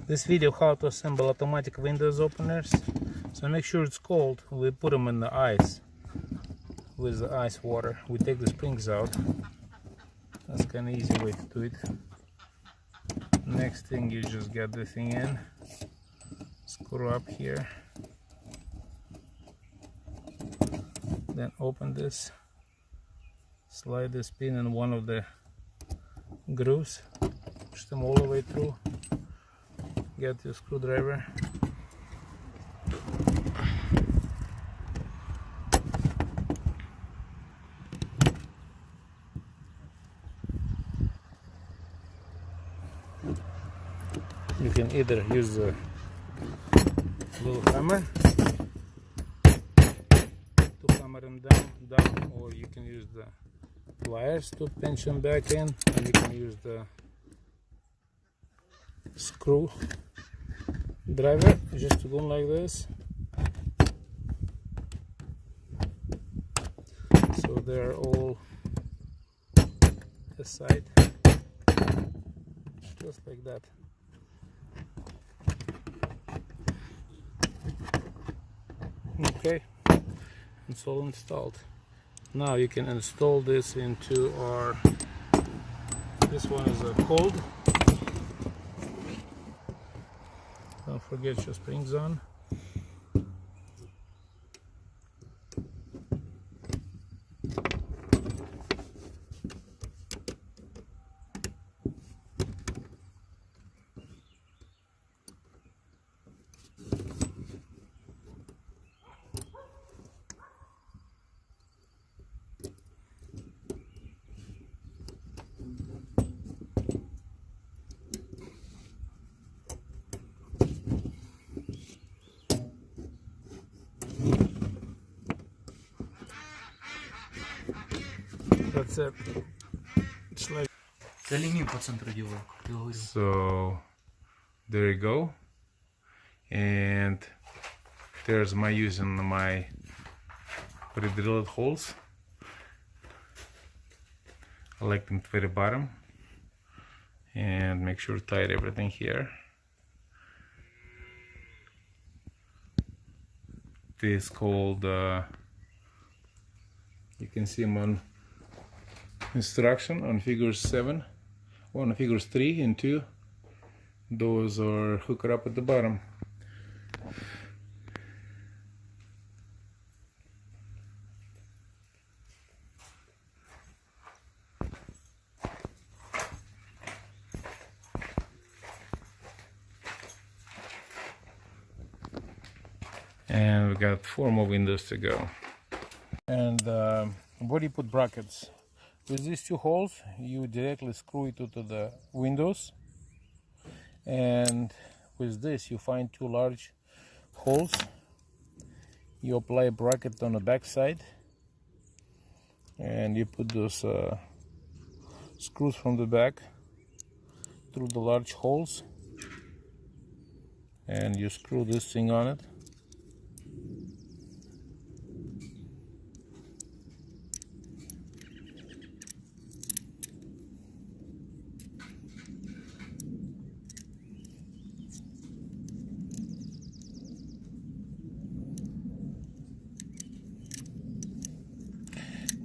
This video how to assemble automatic windows openers. So make sure it's cold. We put them in the ice with the ice water. We take the springs out. That's kind of easy way to do it. Next thing, you just get the thing in, screw up here, then open this, slide this pin in one of the grooves, push them all the way through, get your screwdriver, you can either use a little hammer to hammer them down, or you can use the pliers to pinch them back in, and you can use the screw driver just to go like this. So they're all aside, just like that. Okay, it's all installed. Now you can install this into our, this one is a cold. Don't forget your springs on. That's it. It's like so. There you go. And there's my using my pre-drilled holes. I like them to the very bottom, and make sure to tight everything here. This is called you can see them on instruction on figures 7, on figures 3 and 2. Those are hooked up at the bottom. And we got 4 more windows to go. And where do you put brackets? With these 2 holes, you directly screw it into the windows, and with this you find 2 large holes. You apply a bracket on the back side, and you put those screws from the back through the large holes, and you screw this thing on it.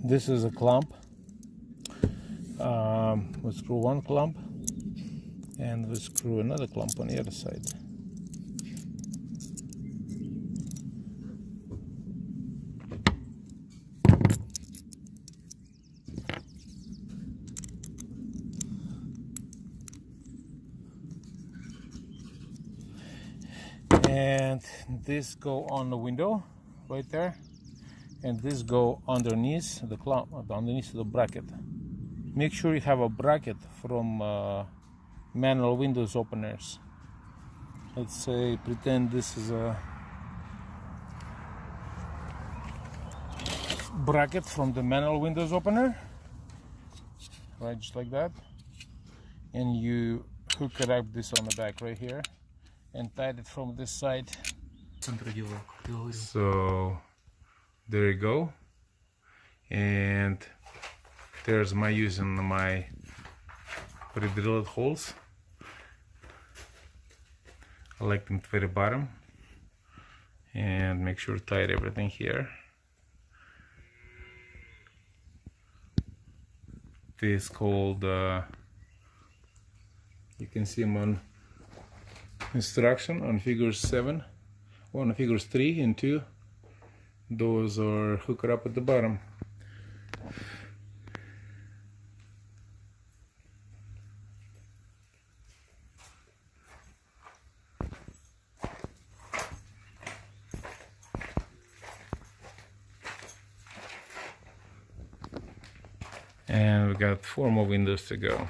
This is a clamp. We screw one clamp, and we screw another clamp on the other side. And this go on the window right there, and this go underneath the clamp, underneath the bracket. Make sure you have a bracket from manual windows openers. Let's say, pretend this is a bracket from the manual windows opener, right, just like that, and you hook it up this on the back right here and tied it from this side. So there you go. And there's my using my pre-drilled holes. collect them to the very bottom and make sure to tight everything here. This is called, you can see them on instruction on figures 7, on figures 3 and 2. Those are hooked up at the bottom. And we got 4 more windows to go.